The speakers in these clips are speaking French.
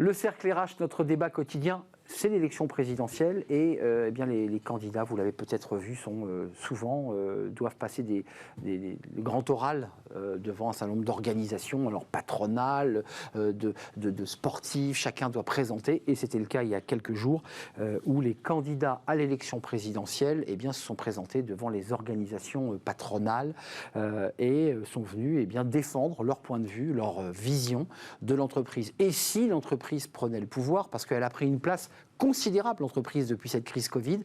Le cercle RH, notre débat quotidien, c'est l'élection présidentielle et eh bien les candidats, vous l'avez peut-être vu, sont souvent doivent passer le grand oral devant un certain nombre d'organisations, alors patronales, de sportifs, chacun doit présenter, et c'était le cas il y a quelques jours où les candidats à l'élection présidentielle eh bien, se sont présentés devant les organisations patronales et sont venus eh bien, défendre leur point de vue, leur vision de l'entreprise. Et si l'entreprise prenait le pouvoir, parce qu'elle a pris une place considérable, l'entreprise, depuis cette crise Covid.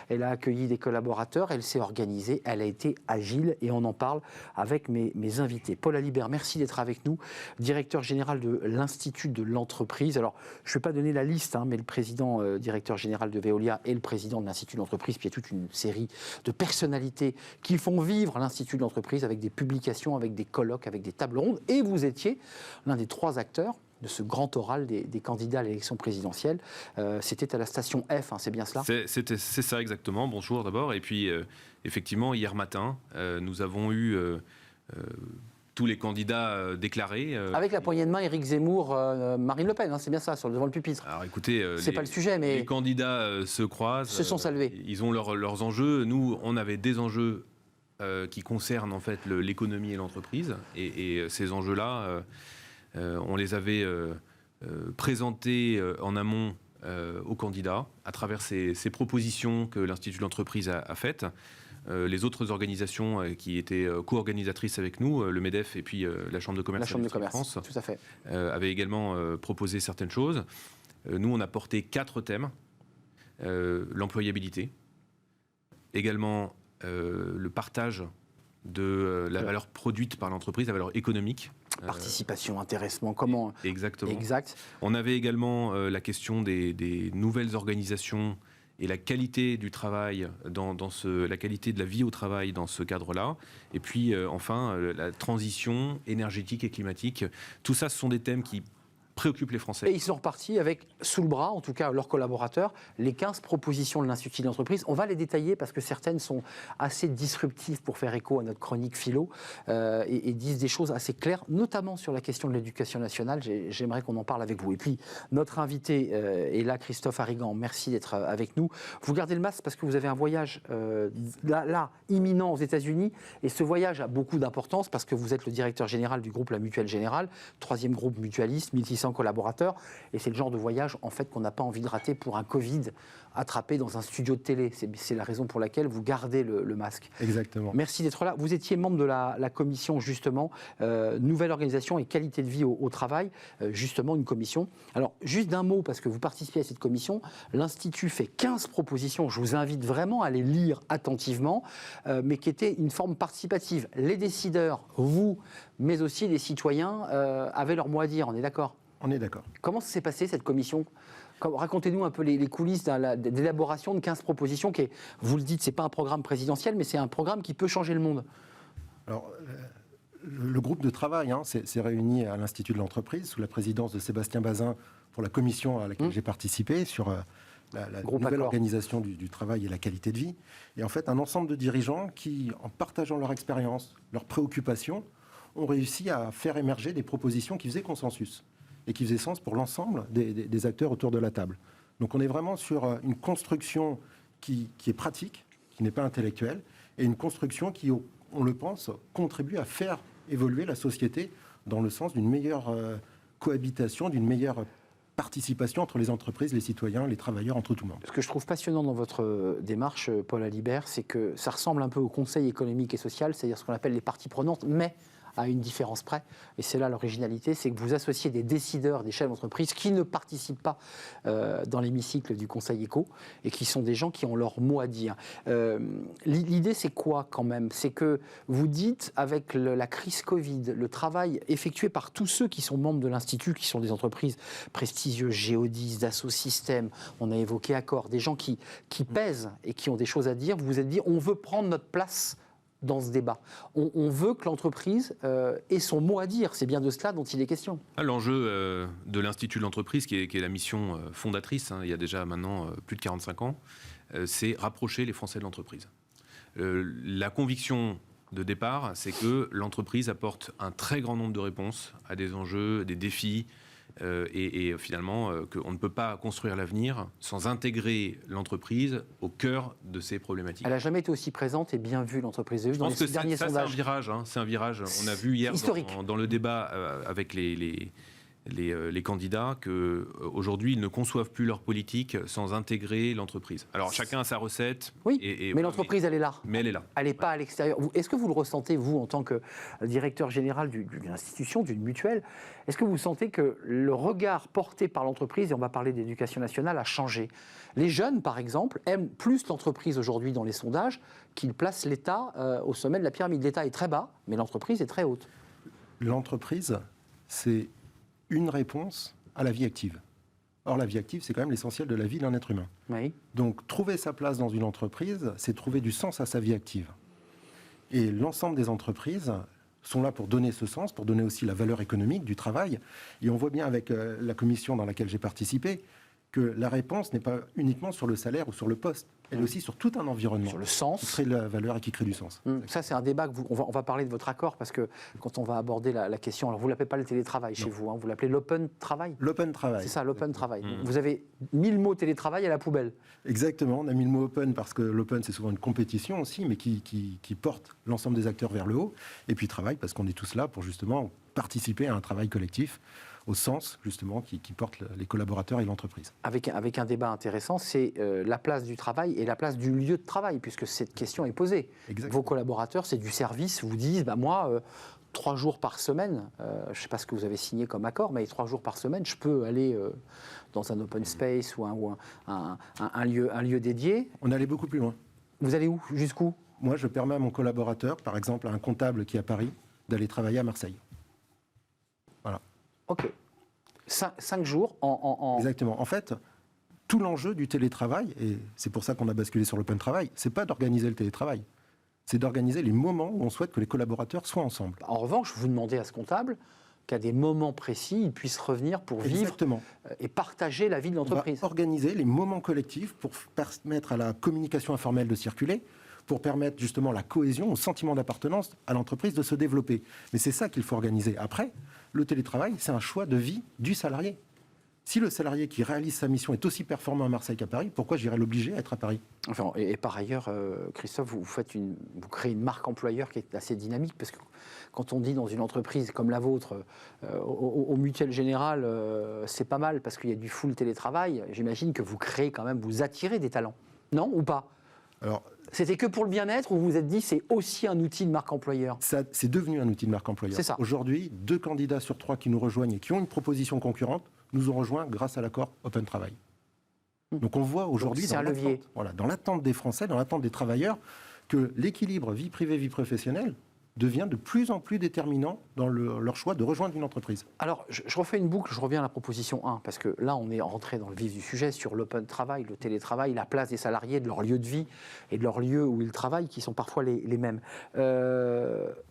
Elle a accueilli des collaborateurs, elle s'est organisée, elle a été agile, et on en parle avec mes invités. Paul Alibert, merci d'être avec nous, directeur général de l'Institut de l'entreprise. Alors, je ne vais pas donner la liste, mais le président, directeur général de Veolia et le président de l'Institut de l'entreprise, puis il y a toute une série de personnalités qui font vivre l'Institut de l'entreprise avec des publications, avec des colloques, avec des tables rondes, et vous étiez l'un des 3 acteurs de ce grand oral des candidats à l'élection présidentielle. C'était à la station F, c'est bien cela ? C'est ça exactement. Bonjour d'abord. Et puis, effectivement, hier matin, nous avons eu tous les candidats déclarés. Avec la poignée de main, Éric Zemmour, Marine Le Pen, c'est bien ça, devant le pupitre. Alors écoutez, c'est pas le sujet, mais les candidats se croisent. Se sont salués. Ils ont leurs enjeux. Nous, on avait des enjeux qui concernent en fait l'économie et l'entreprise. Et ces enjeux-là, on les avait présentés en amont aux candidats à travers ces propositions que l'Institut de l'entreprise a faites. Les autres organisations qui étaient co-organisatrices avec nous, le MEDEF et puis la Chambre de commerce de France, tout à fait, avaient également proposé certaines choses. Nous, on a porté 4 thèmes. L'employabilité, également le partage de la valeur produite par l'entreprise, la valeur économique. Participation, intéressement, comment... Exactement. Exact. On avait également la question des nouvelles organisations et la qualité du travail, la qualité de la vie au travail dans ce cadre-là. Et puis, enfin, la transition énergétique et climatique. Tout ça, ce sont des thèmes qui préoccupent les Français. Et ils sont repartis avec, sous le bras, en tout cas leurs collaborateurs, les 15 propositions de l'Institut de l'entreprise. On va les détailler parce que certaines sont assez disruptives pour faire écho à notre chronique philo et disent des choses assez claires, notamment sur la question de l'éducation nationale. J'aimerais qu'on en parle avec vous. Et puis, notre invité est là, Christophe Harrigan. Merci d'être avec nous. Vous gardez le masque parce que vous avez un voyage là, imminent aux États-Unis. Et ce voyage a beaucoup d'importance parce que vous êtes le directeur général du groupe La Mutuelle Générale, 3e groupe mutualiste, 1600 collaborateurs, et c'est le genre de voyage en fait qu'on n'a pas envie de rater pour un Covid attrapé dans un studio de télé. C'est la raison pour laquelle vous gardez le masque. Exactement. Merci d'être là. Vous étiez membre de la commission justement nouvelle organisation et qualité de vie au travail, justement une commission. Alors juste d'un mot, parce que vous participez à cette commission, l'Institut fait 15 propositions, je vous invite vraiment à les lire attentivement, mais qui étaient une forme participative. Les décideurs, vous, mais aussi les citoyens avaient leur mot à dire, on est d'accord ? On est d'accord. Comment s'est passée cette commission ? Racontez-nous un peu les coulisses d'élaboration de 15 propositions qui est, vous le dites, c'est pas un programme présidentiel, mais c'est un programme qui peut changer le monde. Alors, le groupe de travail s'est réuni à l'Institut de l'entreprise sous la présidence de Sébastien Bazin pour la commission à laquelle j'ai participé sur la nouvelle organisation du travail et la qualité de vie. Et en fait, un ensemble de dirigeants qui, en partageant leur expérience, leurs préoccupations, ont réussi à faire émerger des propositions qui faisaient consensus et qui faisaient sens pour l'ensemble des acteurs autour de la table. Donc on est vraiment sur une construction qui est pratique, qui n'est pas intellectuelle, et une construction qui, on le pense, contribue à faire évoluer la société dans le sens d'une meilleure cohabitation, d'une meilleure participation entre les entreprises, les citoyens, les travailleurs, entre tout le monde. Ce que je trouve passionnant dans votre démarche, Paul Alibert, c'est que ça ressemble un peu au Conseil économique et social, c'est-à-dire ce qu'on appelle les parties prenantes, mais à une différence près, et c'est là l'originalité, c'est que vous associez des décideurs, des chefs d'entreprise qui ne participent pas dans l'hémicycle du Conseil éco, et qui sont des gens qui ont leur mot à dire. L'idée, c'est quoi quand même ? C'est que vous dites, avec la crise Covid, le travail effectué par tous ceux qui sont membres de l'Institut, qui sont des entreprises prestigieuses, Géodis, Dassault Systèmes, on a évoqué Accor, des gens qui pèsent et qui ont des choses à dire, vous vous êtes dit, on veut prendre notre place dans ce débat. On veut que l'entreprise ait son mot à dire. C'est bien de cela dont il est question. L'enjeu de l'Institut de l'entreprise, qui est la mission fondatrice, il y a déjà maintenant plus de 45 ans, c'est rapprocher les Français de l'entreprise. La conviction de départ, c'est que l'entreprise apporte un très grand nombre de réponses à des enjeux, des défis et finalement qu'on ne peut pas construire l'avenir sans intégrer l'entreprise au cœur de ces problématiques. Elle n'a jamais été aussi présente et bien vue, l'entreprise. Je pense que derniers sondages. C'est un virage. On a vu hier dans le débat avec les candidats qu'aujourd'hui, ils ne conçoivent plus leur politique sans intégrer l'entreprise. Alors, chacun a sa recette. Oui, mais l'entreprise, elle est là. Mais elle est là. Elle n'est pas à l'extérieur. Est-ce que vous le ressentez, vous, en tant que directeur général d'une institution, d'une mutuelle, est-ce que vous sentez que le regard porté par l'entreprise, et on va parler d'éducation nationale, a changé ? Les jeunes, par exemple, aiment plus l'entreprise aujourd'hui dans les sondages qu'ils placent l'État au sommet de la pyramide. L'État est très bas, mais l'entreprise est très haute. L'entreprise, c'est une réponse à la vie active. Or, la vie active, c'est quand même l'essentiel de la vie d'un être humain. Oui. Donc, trouver sa place dans une entreprise, c'est trouver du sens à sa vie active. Et l'ensemble des entreprises sont là pour donner ce sens, pour donner aussi la valeur économique du travail. Et on voit bien avec la commission dans laquelle j'ai participé que la réponse n'est pas uniquement sur le salaire ou sur le poste, elle est aussi sur tout un environnement. Sur le sens. Qui crée de la valeur et qui crée du sens. Ça, c'est un débat que on va parler de votre accord, parce que quand on va aborder la question, alors vous ne l'appelez pas le télétravail chez vous, vous l'appelez l'open travail. L'open travail. C'est ça, l'open travail. Vous avez mis le mot télétravail à la poubelle. Exactement, on a mis le mot open parce que l'open, c'est souvent une compétition aussi, mais qui porte l'ensemble des acteurs vers le haut. Et puis travail, parce qu'on est tous là pour justement participer à un travail collectif, au sens, justement, qui porte les collaborateurs et l'entreprise. Avec un débat intéressant, c'est la place du travail et la place du lieu de travail, puisque cette question est posée. Exactement. Vos collaborateurs, c'est du service, vous disent, moi, 3 jours par semaine, je ne sais pas ce que vous avez signé comme accord, mais 3 jours par semaine, je peux aller dans un open space ou un lieu dédié. On allait beaucoup plus loin. Vous allez où ? Jusqu'où ? Moi, je permets à mon collaborateur, par exemple à un comptable qui est à Paris, d'aller travailler à Marseille. Voilà. Ok. 5 jours en... Exactement. En fait, tout l'enjeu du télétravail, et c'est pour ça qu'on a basculé sur l'open travail, c'est pas d'organiser le télétravail, c'est d'organiser les moments où on souhaite que les collaborateurs soient ensemble. En revanche, vous demandez à ce comptable qu'à des moments précis, il puisse revenir pour vivre et partager la vie de l'entreprise. On va organiser les moments collectifs pour permettre à la communication informelle de circuler, pour permettre justement la cohésion, au sentiment d'appartenance à l'entreprise de se développer. Mais c'est ça qu'il faut organiser. Après, le télétravail, c'est un choix de vie du salarié. Si le salarié qui réalise sa mission est aussi performant à Marseille qu'à Paris, pourquoi j'irais l'obliger à être à Paris ? Enfin, et par ailleurs, Christophe, vous créez une marque employeur qui est assez dynamique, parce que quand on dit dans une entreprise comme la vôtre, au Mutuelle Générale, c'est pas mal parce qu'il y a du full télétravail, j'imagine que vous créez quand même, vous attirez des talents, non ou pas ? Alors, c'était que pour le bien-être, ou vous vous êtes dit c'est aussi un outil de marque employeur ? C'est devenu un outil de marque employeur. C'est ça. Aujourd'hui, 2 candidats sur 3 qui nous rejoignent et qui ont une proposition concurrente nous ont rejoints grâce à l'accord Open Travail. Donc on voit aujourd'hui dans l'attente des Français, dans l'attente des travailleurs, que l'équilibre vie privée, vie professionnelle devient de plus en plus déterminant dans leur choix de rejoindre une entreprise. Alors, je refais une boucle, je reviens à la proposition 1, parce que là, on est rentré dans le vif du sujet sur l'open travail, le télétravail, la place des salariés, de leur lieu de vie et de leur lieu où ils travaillent, qui sont parfois les mêmes.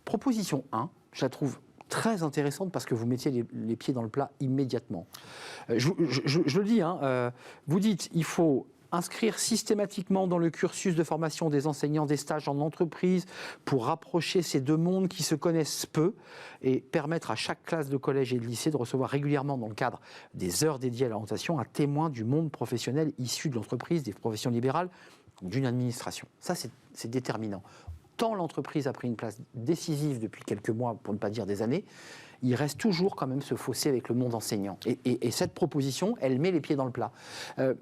Proposition 1, je la trouve très intéressante parce que vous mettiez les pieds dans le plat immédiatement. Je le dis, vous dites il faut inscrire systématiquement dans le cursus de formation des enseignants des stages en entreprise pour rapprocher ces deux mondes qui se connaissent peu et permettre à chaque classe de collège et de lycée de recevoir régulièrement dans le cadre des heures dédiées à l'orientation un témoin du monde professionnel issu de l'entreprise, des professions libérales ou d'une administration. Ça, c'est déterminant. Tant l'entreprise a pris une place décisive depuis quelques mois, pour ne pas dire des années, il reste toujours quand même ce fossé avec le monde enseignant. Et cette proposition, elle met les pieds dans le plat. On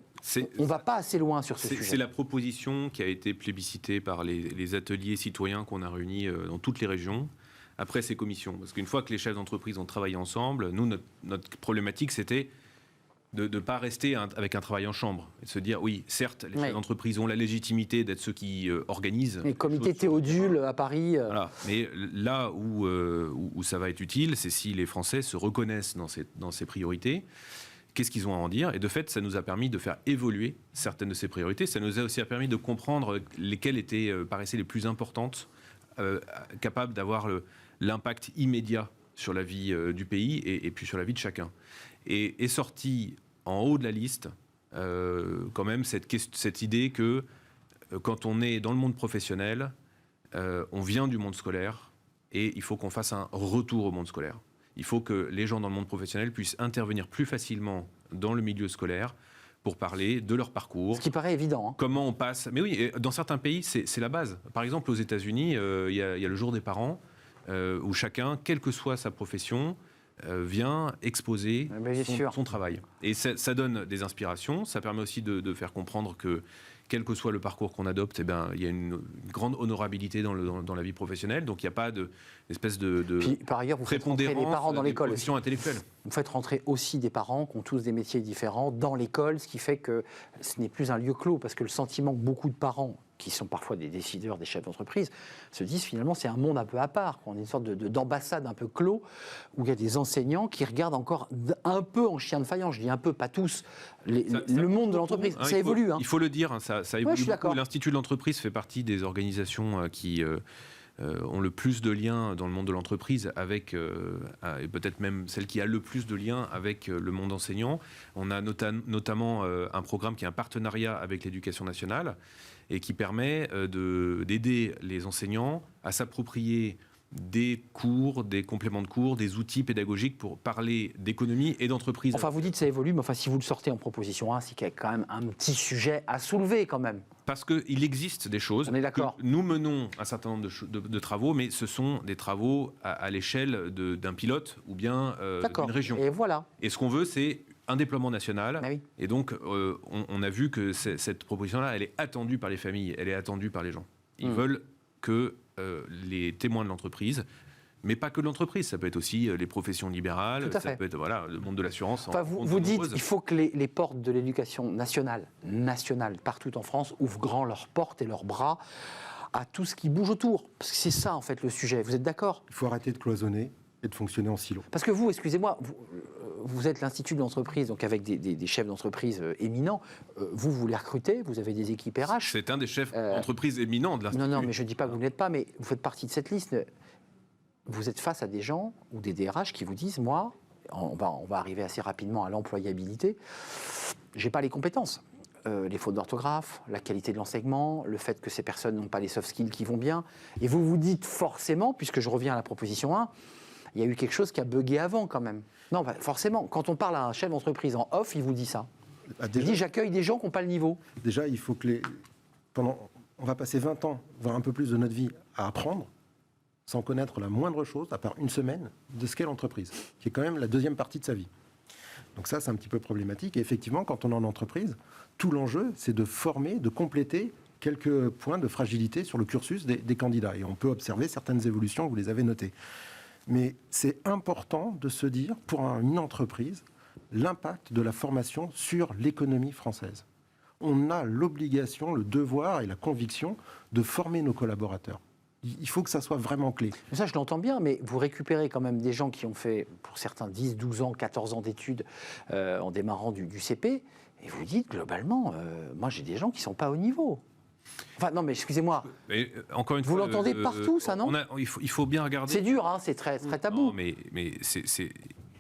ne va pas assez loin sur ce sujet. C'est la proposition qui a été plébiscitée par les ateliers citoyens qu'on a réunis dans toutes les régions, après ces commissions. Parce qu'une fois que les chefs d'entreprise ont travaillé ensemble, nous, notre problématique, c'était de ne pas rester avec un travail en chambre. Et de se dire, oui, certes, les chefs d'entreprise ont la légitimité d'être ceux qui organisent. Les comités Théodule à Paris. Voilà. Mais là où ça va être utile, c'est si les Français se reconnaissent dans ces priorités. Qu'est-ce qu'ils ont à en dire ? Et de fait, ça nous a permis de faire évoluer certaines de ces priorités. Ça nous a aussi permis de comprendre lesquelles paraissaient les plus importantes, capables d'avoir l'impact immédiat sur la vie du pays et puis sur la vie de chacun. Et est sortie en haut de la liste quand même cette idée que quand on est dans le monde professionnel, on vient du monde scolaire et il faut qu'on fasse un retour au monde scolaire. Il faut que les gens dans le monde professionnel puissent intervenir plus facilement dans le milieu scolaire pour parler de leur parcours. Ce qui paraît évident. Hein. Comment on passe... Mais oui, dans certains pays, c'est la base. Par exemple, aux États-Unis, il y a le jour des parents, où chacun, quelle que soit sa profession, vient exposer son travail. Et ça donne des inspirations, ça permet aussi de faire comprendre que, quel que soit le parcours qu'on adopte, eh ben, il y a une grande honorabilité dans la vie professionnelle, donc il n'y a pas d'espèce de Puis, par ailleurs, vous faites rentrer les parents dans l'école aussi. Intellectuelle. Vous faites rentrer aussi des parents qui ont tous des métiers différents dans l'école, ce qui fait que ce n'est plus un lieu clos, parce que le sentiment que beaucoup de parents, qui sont parfois des décideurs, des chefs d'entreprise, se disent finalement c'est un monde un peu à part. On est une sorte d'ambassade un peu clos, où il y a des enseignants qui regardent encore un peu en chien de faïence. Je dis un peu, pas tous, le monde de l'entreprise. Ça évolue. Il faut le dire, ça évolue beaucoup. Ouais, L'Institut de l'entreprise fait partie des organisations qui ont le plus de liens dans le monde de l'entreprise avec, et peut-être même celle qui a le plus de liens avec le monde enseignant. On a notamment un programme qui est un partenariat avec l'Éducation nationale et qui permet d'aider les enseignants à s'approprier des cours, des compléments de cours, des outils pédagogiques pour parler d'économie et d'entreprise. Enfin, vous dites ça évolue, mais enfin, si vous le sortez en proposition 1, c'est qu'il y a quand même un petit sujet à soulever quand même. Parce qu'il existe des choses. On est d'accord. Nous menons un certain nombre de travaux, mais ce sont des travaux à l'échelle d'un pilote ou bien d'une région. Et voilà. Et ce qu'on veut, c'est un déploiement national. Oui. Et donc, on a vu que cette proposition-là, elle est attendue par les familles, elle est attendue par les gens. Ils veulent que les témoins de l'entreprise, mais pas que de l'entreprise, ça peut être aussi les professions libérales, ça peut être le monde de l'assurance. Enfin, vous dites qu'il faut que les portes de l'éducation nationale, partout en France, ouvrent grand leurs portes et leurs bras à tout ce qui bouge autour. Parce que c'est ça, en fait, le sujet. Vous êtes d'accord ? Il faut arrêter de cloisonner et de fonctionner en silo. Parce que vous, excusez-moi, vous êtes l'Institut de l'entreprise, donc avec des chefs d'entreprise éminents. Vous les recrutez, vous avez des équipes RH. C'est un des chefs d'entreprise éminents de l'Institut. Non, mais je ne dis pas que vous ne l'êtes pas, mais vous faites partie de cette liste. Vous êtes face à des gens ou des DRH qui vous disent, moi, on va arriver assez rapidement à l'employabilité, je n'ai pas les compétences. Les fautes d'orthographe, la qualité de l'enseignement, le fait que ces personnes n'ont pas les soft skills qui vont bien. Et vous vous dites forcément, puisque je reviens à la proposition 1, il y a eu quelque chose qui a bugué avant quand même. Non, forcément, quand on parle à un chef d'entreprise en off, il vous dit ça. Il dit j'accueille des gens qui n'ont pas le niveau. Déjà, il faut que on va passer 20 ans, voire un peu plus de notre vie à apprendre, sans connaître la moindre chose, à part une semaine, de ce qu'est l'entreprise, qui est quand même la deuxième partie de sa vie. Donc ça, c'est un petit peu problématique. Et effectivement, quand on est en entreprise, tout l'enjeu, c'est de former, de compléter quelques points de fragilité sur le cursus des candidats. Et on peut observer certaines évolutions, vous les avez notées. Mais c'est important de se dire, pour une entreprise, l'impact de la formation sur l'économie française. On a l'obligation, le devoir et la conviction de former nos collaborateurs. Il faut que ça soit vraiment clé. Ça, je l'entends bien, mais vous récupérez quand même des gens qui ont fait, pour certains, 10, 12 ans, 14 ans d'études en démarrant du CP, et vous dites, globalement, moi j'ai des gens qui ne sont pas au niveau. Enfin, non, mais excusez-moi. Mais, encore une vous fois, l'entendez partout, ça, non ? Il faut bien regarder. C'est dur, hein, c'est très tabou. Non, mais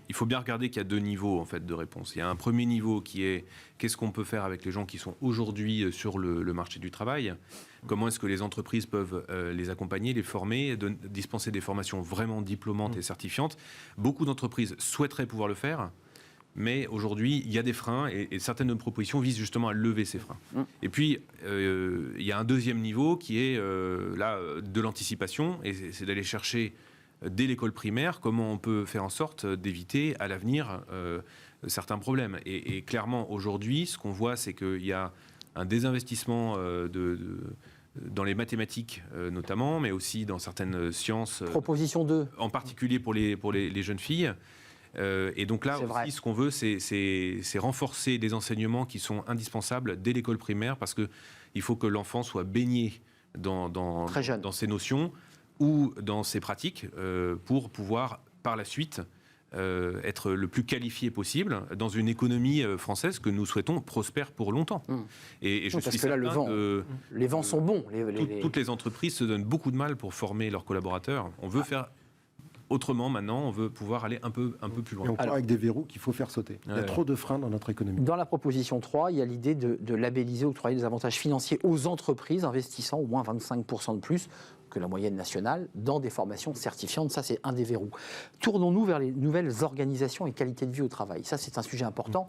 il faut bien regarder qu'il y a deux niveaux en fait, de réponse. Il y a un premier niveau qui est qu'est-ce qu'on peut faire avec les gens qui sont aujourd'hui sur le marché du travail ? Comment est-ce que les entreprises peuvent les accompagner, les former, dispenser des formations vraiment diplômantes et certifiantes ? Beaucoup d'entreprises souhaiteraient pouvoir le faire. Mais aujourd'hui, il y a des freins et certaines de nos propositions visent justement à lever ces freins. Et puis, il y a un deuxième niveau qui est de l'anticipation, et c'est d'aller chercher dès l'école primaire comment on peut faire en sorte d'éviter à l'avenir certains problèmes. Et clairement, aujourd'hui, ce qu'on voit, c'est qu'il y a un désinvestissement dans les mathématiques notamment, mais aussi dans certaines sciences. Proposition 2. En particulier pour les jeunes filles. Et donc là aussi, ce qu'on veut, c'est renforcer des enseignements qui sont indispensables dès l'école primaire, parce qu'il faut que l'enfant soit baigné dans ces notions ou dans ces pratiques pour pouvoir, par la suite, être le plus qualifié possible dans une économie française que nous souhaitons prospère pour longtemps. Et je suis parce que là, les vents sont bons. Toutes les entreprises se donnent beaucoup de mal pour former leurs collaborateurs. On veut faire autrement, maintenant, on veut pouvoir aller un peu plus loin. Et encore avec des verrous qu'il faut faire sauter. Il y a trop de freins dans notre économie. Dans la proposition 3, il y a l'idée de labelliser, octroyer des avantages financiers aux entreprises investissant au moins 25% de plus que la moyenne nationale dans des formations certifiantes. Ça, c'est un des verrous. Tournons-nous vers les nouvelles organisations et qualité de vie au travail. Ça, c'est un sujet important.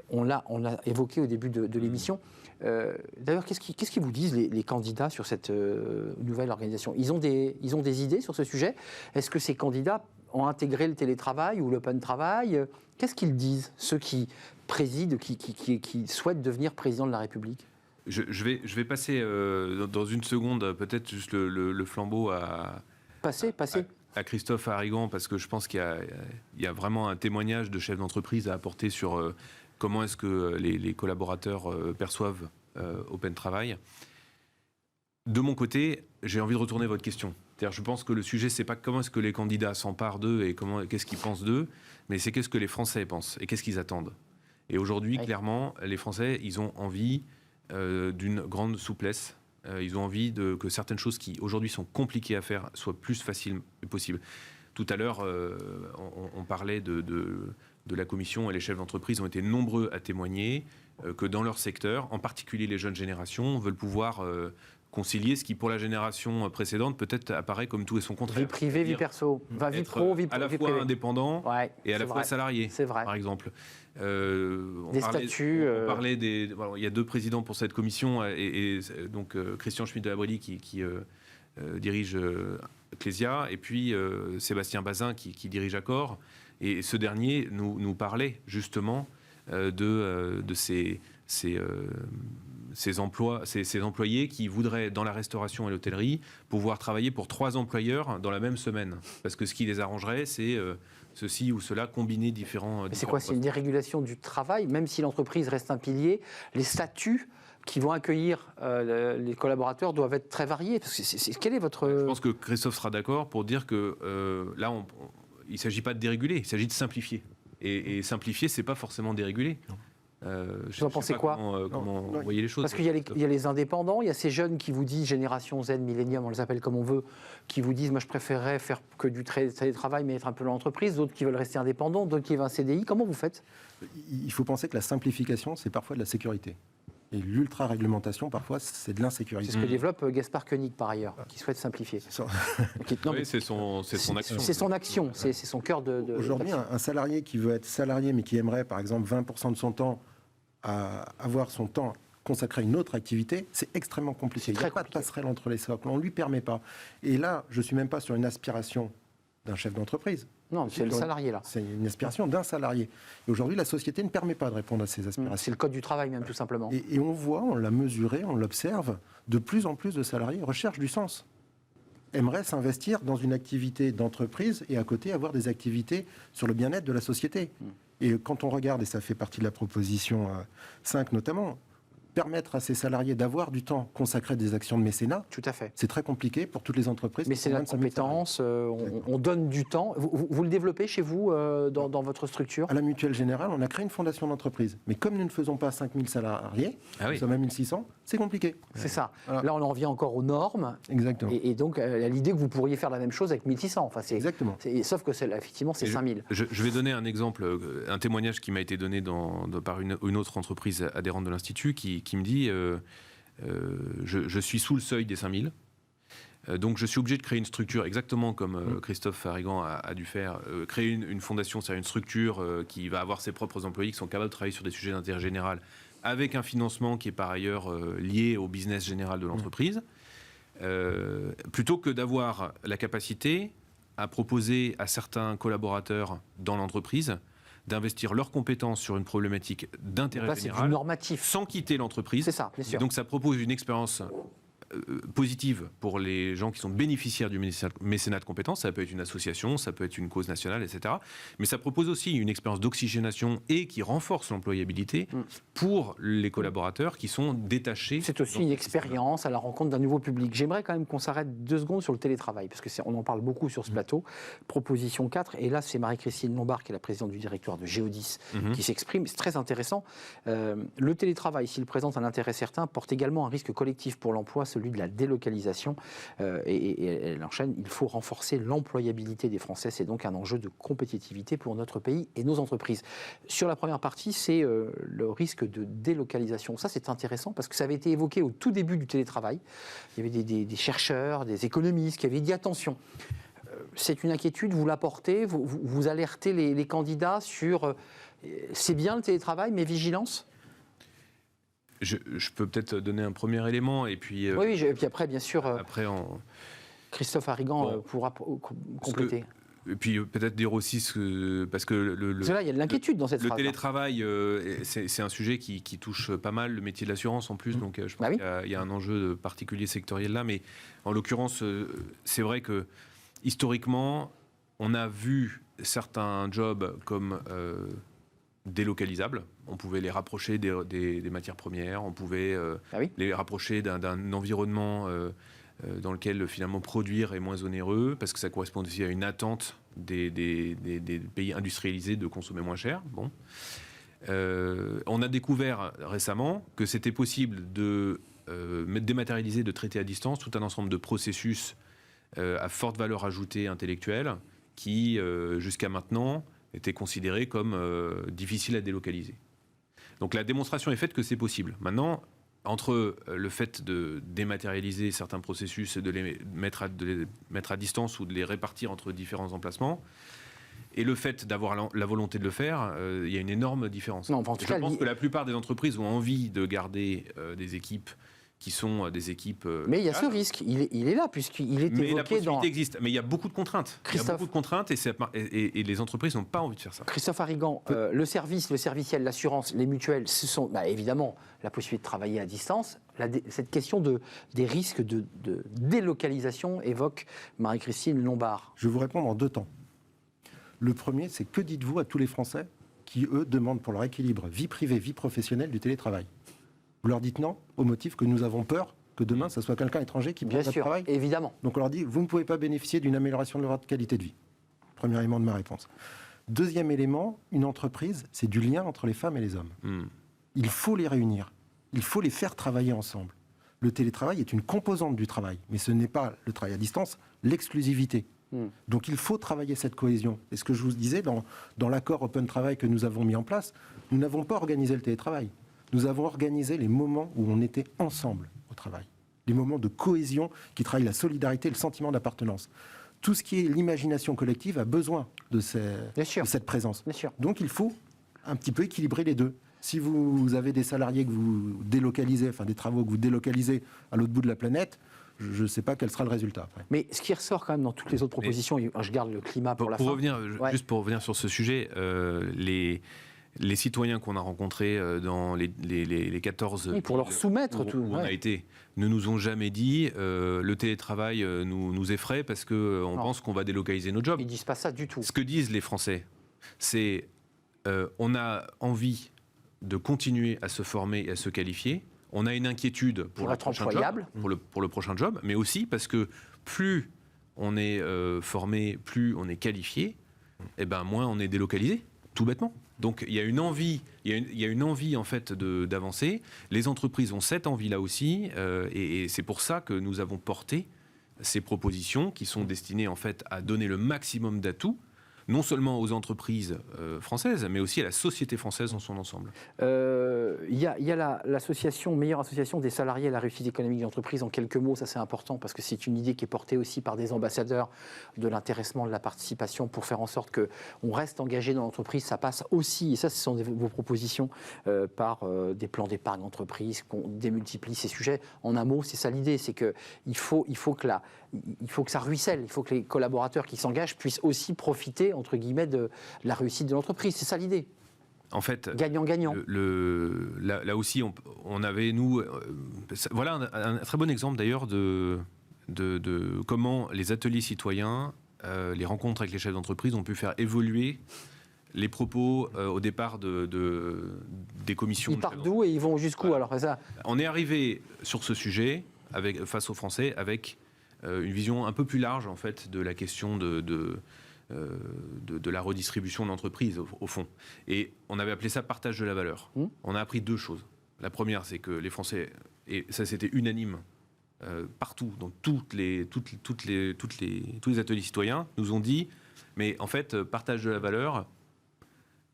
On l'a évoqué au début de l'émission. D'ailleurs, qu'est-ce qu'ils vous disent, les candidats, sur cette nouvelle organisation ? Ils ont des idées sur ce sujet ? Est-ce que ces candidats ont intégré le télétravail ou l'open travail ? Qu'est-ce qu'ils disent, ceux qui président, qui souhaitent devenir président de la République ? Je vais passer dans une seconde peut-être juste le flambeau à Christophe Harigan, parce que je pense qu'il y a vraiment un témoignage de chef d'entreprise à apporter sur comment est-ce que les collaborateurs perçoivent Open Travail. De mon côté, j'ai envie de retourner votre question. C'est-à-dire, je pense que le sujet, c'est pas comment est-ce que les candidats s'emparent d'eux et qu'est-ce qu'ils pensent d'eux, mais c'est qu'est-ce que les Français pensent et qu'est-ce qu'ils attendent. Et aujourd'hui, clairement, les Français, ils ont envie d'une grande souplesse. Ils ont envie que certaines choses qui aujourd'hui sont compliquées à faire soient plus faciles possible. Tout à l'heure, on parlait de la commission, et les chefs d'entreprise ont été nombreux à témoigner que dans leur secteur, en particulier les jeunes générations, veulent pouvoir concilier ce qui, pour la génération précédente, peut-être apparaît comme tout et son contraire. Vie privée, vie perso. Vie pro, vie privée. À la fois indépendant et à la fois salarié, par exemple. Des statuts. On parlait il y a 2 présidents pour cette commission, et donc Christian Schmitt de la Brélie qui dirige Clésia, et puis Sébastien Bazin qui dirige Accor. Et ce dernier nous parlait justement de ces employés qui voudraient, dans la restauration et l'hôtellerie, pouvoir travailler pour 3 employeurs dans la même semaine. Parce que ce qui les arrangerait, c'est ceci ou cela, combiner différents... Mais c'est quoi ? C'est une dérégulation du travail, même si l'entreprise reste un pilier. Les statuts qui vont accueillir les collaborateurs doivent être très variés. Parce que quel est votre... Je pense que Christophe sera d'accord pour dire que là, il ne s'agit pas de déréguler, il s'agit de simplifier. Et simplifier, ce n'est pas forcément déréguler. Vous en pensez quoi ? Comment vous voyez les choses ? Parce qu'il y a les indépendants, il y a ces jeunes qui vous disent, génération Z, millénium, on les appelle comme on veut, qui vous disent, moi je préférerais faire que du télétravail mais être un peu dans l'entreprise, d'autres qui veulent rester indépendants, d'autres qui veulent un CDI. Comment vous faites ? Il faut penser que la simplification, c'est parfois de la sécurité. Et l'ultra-réglementation, parfois, c'est de l'insécurité. C'est ce que développe Gaspard Koenig, par ailleurs, qui souhaite simplifier. Oui, c'est son action. C'est son action, c'est son cœur de... Aujourd'hui, un salarié qui veut être salarié, mais qui aimerait, par exemple, 20% de son temps à avoir son temps consacré à une autre activité, c'est extrêmement compliqué. Il n'y a pas de passerelle entre les socles, on ne lui permet pas. Et là, je ne suis même pas sur une aspiration d'un chef d'entreprise. Non, c'est le salarié, là. C'est une aspiration d'un salarié. Et aujourd'hui, la société ne permet pas de répondre à ces aspirations. C'est le code du travail, même, tout simplement. Et on voit, on l'a mesuré, on l'observe, de plus en plus de salariés recherchent du sens. Aimeraient s'investir dans une activité d'entreprise et à côté avoir des activités sur le bien-être de la société. Et quand on regarde, et ça fait partie de la proposition 5 notamment, permettre à ces salariés d'avoir du temps consacré à des actions de mécénat, tout à fait. C'est très compliqué pour toutes les entreprises. Mécénat de compétences, on donne du temps. Vous le développez chez vous, dans votre structure ? À la Mutuelle Générale, on a créé une fondation d'entreprise. Mais comme nous ne faisons pas 5000 salariés, nous sommes à 1600, c'est compliqué. C'est ça. Voilà. Là, on en revient encore aux normes. Exactement. Et donc, à l'idée que vous pourriez faire la même chose avec 1600. Enfin, exactement. Sauf que, effectivement, c'est 5000. Je vais donner un exemple, un témoignage qui m'a été donné par une autre entreprise adhérente de l'Institut qui me dit je suis sous le seuil des 5000. Donc je suis obligé de créer une structure exactement comme Christophe Harigan a dû faire, créer une fondation, c'est-à-dire une structure qui va avoir ses propres employés qui sont capables de travailler sur des sujets d'intérêt général avec un financement qui est par ailleurs lié au business général de l'entreprise, plutôt que d'avoir la capacité à proposer à certains collaborateurs dans l'entreprise d'investir leurs compétences sur une problématique d'intérêt général sans quitter l'entreprise. C'est ça, bien sûr. Et donc ça propose une expérience positive pour les gens qui sont bénéficiaires du mécénat de compétences. Ça peut être une association, ça peut être une cause nationale, etc. Mais ça propose aussi une expérience d'oxygénation et qui renforce l'employabilité pour les collaborateurs qui sont détachés. C'est aussi une expérience à la rencontre d'un nouveau public. J'aimerais quand même qu'on s'arrête 2 secondes sur le télétravail, parce qu'on en parle beaucoup sur ce plateau. Proposition 4, et là c'est Marie-Christine Lombard, qui est la présidente du directoire de Géodis, qui s'exprime. C'est très intéressant. Le télétravail, s'il présente un intérêt certain, porte également un risque collectif pour l'emploi, celui de la délocalisation. Et elle enchaîne, il faut renforcer l'employabilité des Français. C'est donc un enjeu de compétitivité pour notre pays et nos entreprises. Sur la première partie, c'est le risque de délocalisation. Ça, c'est intéressant parce que ça avait été évoqué au tout début du télétravail. Il y avait des chercheurs, des économistes qui avaient dit attention. C'est une inquiétude, vous la portez, vous alertez les candidats sur c'est bien le télétravail, mais vigilance. Je peux peut-être donner un premier élément et puis... oui, et puis après, bien sûr, après Christophe Harrigan pourra compléter. Et puis peut-être dire aussi parce que là, il y a de l'inquiétude dans cette phrase. Le télétravail, c'est un sujet qui touche pas mal le métier de l'assurance en plus, donc je pense qu'il y a un enjeu particulier sectoriel là, mais en l'occurrence, c'est vrai que historiquement, on a vu certains jobs comme délocalisables. On pouvait les rapprocher des matières premières, on pouvait les rapprocher d'un environnement dans lequel finalement produire est moins onéreux, parce que ça correspond aussi à une attente des pays industrialisés de consommer moins cher. Bon. On a découvert récemment que c'était possible de dématérialiser, de traiter à distance tout un ensemble de processus à forte valeur ajoutée intellectuelle qui, jusqu'à maintenant, étaient considérés comme difficiles à délocaliser. Donc la démonstration est faite que c'est possible. Maintenant, entre le fait de dématérialiser certains processus et de les mettre à distance ou de les répartir entre différents emplacements, et le fait d'avoir la volonté de le faire, il y a une énorme différence. Non, en tout cas, je pense que la plupart des entreprises ont envie de garder des équipes qui sont des équipes... mais il y a ce risque, il est là, puisqu'il est évoqué la possibilité dans... existe, mais il y a beaucoup de contraintes. Il y a beaucoup de contraintes et les entreprises n'ont pas envie de faire ça. Christophe Harrigan, le serviciel, l'assurance, les mutuelles, ce sont évidemment la possibilité de travailler à distance. Cette question des risques de délocalisation évoque Marie-Christine Lombard. Je vais vous répondre en 2 temps. Le premier, c'est que dites-vous à tous les Français qui, eux, demandent pour leur équilibre vie privée, vie professionnelle du télétravail? Vous leur dites non au motif que nous avons peur que demain, ce soit quelqu'un étranger qui prenne votre travail. Évidemment. Donc on leur dit, vous ne pouvez pas bénéficier d'une amélioration de votre qualité de vie. Premier élément de ma réponse. Deuxième élément, une entreprise, c'est du lien entre les femmes et les hommes. Il faut les réunir. Il faut les faire travailler ensemble. Le télétravail est une composante du travail, mais ce n'est pas le travail à distance, l'exclusivité. Donc il faut travailler cette cohésion. Et ce que je vous disais, dans l'accord Open Travail que nous avons mis en place, nous n'avons pas organisé le télétravail. Nous avons organisé les moments où on était ensemble au travail. Les moments de cohésion qui travaillent la solidarité et le sentiment d'appartenance. Tout ce qui est l'imagination collective a besoin de cette présence. Donc il faut un petit peu équilibrer les deux. Si vous avez des salariés que vous délocalisez, enfin des travaux que vous délocalisez à l'autre bout de la planète, je ne sais pas quel sera le résultat après. Mais ce qui ressort quand même dans toutes les autres propositions, je garde le climat pour la fin. Juste pour revenir sur ce sujet, les citoyens qu'on a rencontrés dans les 14... Oui, pour leur soumettre tout. On a été, ne nous ont jamais dit le télétravail nous effraie parce qu'on pense qu'on va délocaliser nos jobs. Ils ne disent pas ça du tout. Ce que disent les Français, c'est on a envie de continuer à se former et à se qualifier. On a une inquiétude pour être employable, pour le prochain job, mais aussi parce que plus on est formé, plus on est qualifié, et ben moins on est délocalisé, tout bêtement. Donc il y a une envie, en fait d'avancer. Les entreprises ont cette envie-là aussi, et c'est pour ça que nous avons porté ces propositions qui sont destinées en fait à donner le maximum d'atouts, non seulement aux entreprises françaises, mais aussi à la société française dans son ensemble. Il y a l'association, meilleure association des salariés à la réussite économique d'entreprise. En quelques mots, ça c'est important parce que c'est une idée qui est portée aussi par des ambassadeurs de l'intéressement, de la participation pour faire en sorte qu'on reste engagé dans l'entreprise. Ça passe aussi, et ça ce sont vos propositions, par des plans d'épargne d'entreprise, qu'on démultiplie ces sujets. En un mot, c'est ça l'idée, c'est qu'il faut que ça ruisselle, il faut que les collaborateurs qui s'engagent puissent aussi profiter entre guillemets de la réussite de l'entreprise. C'est ça l'idée. En fait, gagnant-gagnant. Là aussi, on avait, nous... voilà un très bon exemple d'ailleurs de comment les ateliers citoyens, les rencontres avec les chefs d'entreprise ont pu faire évoluer les propos au départ des commissions. Ils partent d'où et ils vont jusqu'où alors ça? On est arrivé sur ce sujet, face aux Français, avec une vision un peu plus large en fait, de la question de la redistribution de l'entreprise, au fond. Et on avait appelé ça partage de la valeur. On a appris 2 choses. La première, c'est que les Français, et ça c'était unanime, partout, dans tous les ateliers citoyens, nous ont dit, mais en fait, partage de la valeur,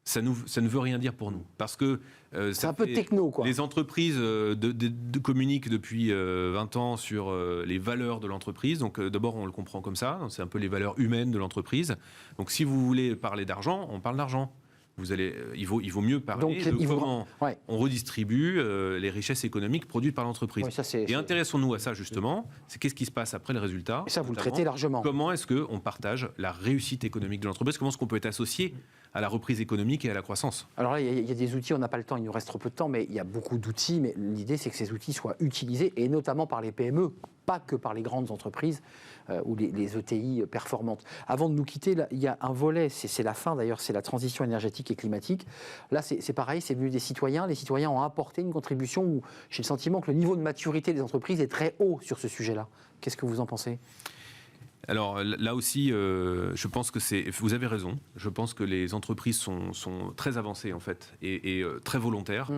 ça ne veut rien dire pour nous. Parce que c'est un peu techno, quoi. Les entreprises communiquent depuis 20 ans sur les valeurs de l'entreprise. Donc d'abord, on le comprend comme ça. C'est un peu les valeurs humaines de l'entreprise. Donc si vous voulez parler d'argent, on parle d'argent. Il vaut mieux parler de comment on redistribue les richesses économiques produites par l'entreprise. Et intéressons-nous à ça, justement. C'est qu'est-ce qui se passe après le résultat. Et ça, vous le traitez largement. Comment est-ce qu'on partage la réussite économique de l'entreprise? Comment est-ce qu'on peut être associé à la reprise économique et à la croissance? Alors là, il y a des outils, on n'a pas le temps, il nous reste trop peu de temps, mais il y a beaucoup d'outils. Mais l'idée, c'est que ces outils soient utilisés, et notamment par les PME, pas que par les grandes entreprises ou les ETI performantes. Avant de nous quitter, là, il y a un volet, c'est la fin d'ailleurs, c'est la transition énergétique et climatique. Là, c'est pareil, c'est venu des citoyens. Les citoyens ont apporté une contribution où j'ai le sentiment que le niveau de maturité des entreprises est très haut sur ce sujet-là. Qu'est-ce que vous en pensez ? Alors là aussi, je pense que vous avez raison. Je pense que les entreprises sont très avancées en fait et très volontaires.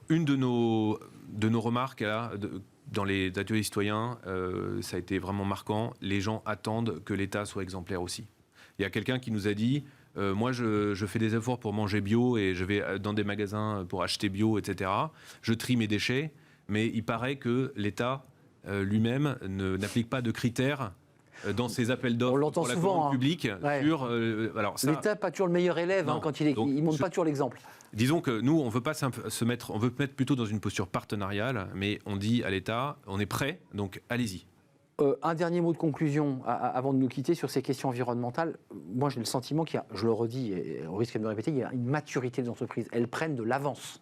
Une de nos remarques là, dans les ateliers citoyens, ça a été vraiment marquant. Les gens attendent que l'État soit exemplaire aussi. Il y a quelqu'un qui nous a dit moi, je fais des efforts pour manger bio et je vais dans des magasins pour acheter bio, etc. Je trie mes déchets, mais il paraît que l'État lui-même n'applique pas de critères dans ses appels d'offres pour la commande publique. L'État n'est pas toujours le meilleur élève quand il ne montre pas toujours l'exemple. Disons que nous, on veut mettre plutôt dans une posture partenariale, mais on dit à l'État, on est prêt, donc allez-y. Un dernier mot de conclusion avant de nous quitter sur ces questions environnementales. Moi, j'ai le sentiment qu'il y a, je le redis, et au risque de me répéter, il y a une maturité des entreprises. Elles prennent de l'avance.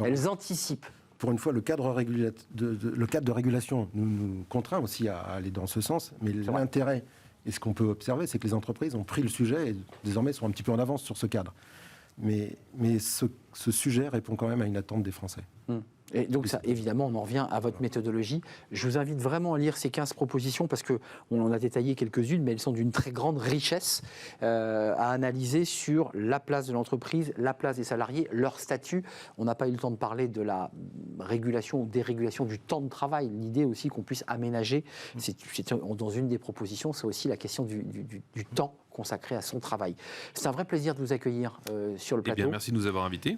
Elles anticipent. Pour une fois, le cadre de régulation nous contraint aussi à aller dans ce sens. Mais l'intérêt, et ce qu'on peut observer, c'est que les entreprises ont pris le sujet et désormais sont un petit peu en avance sur ce cadre. Mais ce sujet répond quand même à une attente des Français. Et donc ça, évidemment, on en revient à votre méthodologie. Je vous invite vraiment à lire ces 15 propositions parce qu'on en a détaillé quelques-unes, mais elles sont d'une très grande richesse à analyser sur la place de l'entreprise, la place des salariés, leur statut. On n'a pas eu le temps de parler de la régulation ou dérégulation du temps de travail. L'idée aussi qu'on puisse aménager, dans une des propositions, c'est aussi la question du temps consacré à son travail. C'est un vrai plaisir de vous accueillir sur le plateau. Eh bien, merci de nous avoir invités.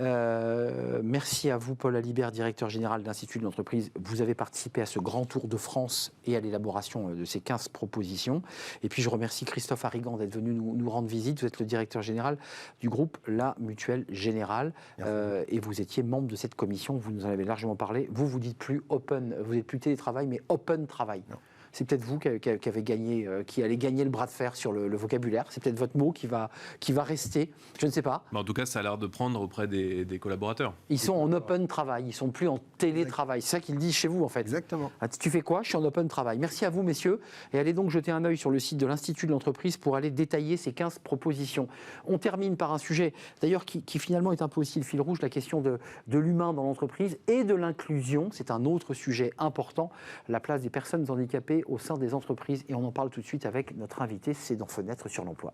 Merci à vous, Paul Alibert, directeur général de l'Institut de l'entreprise. Vous avez participé à ce grand tour de France et à l'élaboration de ces 15 propositions. Et puis, je remercie Christophe Harrigan d'être venu nous rendre visite. Vous êtes le directeur général du groupe La Mutuelle Générale. Et vous étiez membre de cette commission. Vous nous en avez largement parlé. Vous dites plus open, vous n'êtes plus télétravail, mais open travail. Non. C'est peut-être vous qui allez gagner le bras de fer sur le vocabulaire. C'est peut-être votre mot qui va rester. Je ne sais pas. En tout cas, ça a l'air de prendre auprès des collaborateurs. Ils sont en open travail. Ils ne sont plus en télétravail. C'est ça qu'ils disent chez vous, en fait. Exactement. Tu fais quoi? Je suis en open travail. Merci à vous, messieurs. Et allez donc jeter un œil sur le site de l'Institut de l'entreprise pour aller détailler ces 15 propositions. On termine par un sujet, d'ailleurs, qui finalement est un peu aussi le fil rouge, la question de l'humain dans l'entreprise et de l'inclusion. C'est un autre sujet important, la place des personnes handicapées au sein des entreprises. Et on en parle tout de suite avec notre invité, c'est dans Fenêtre sur l'emploi.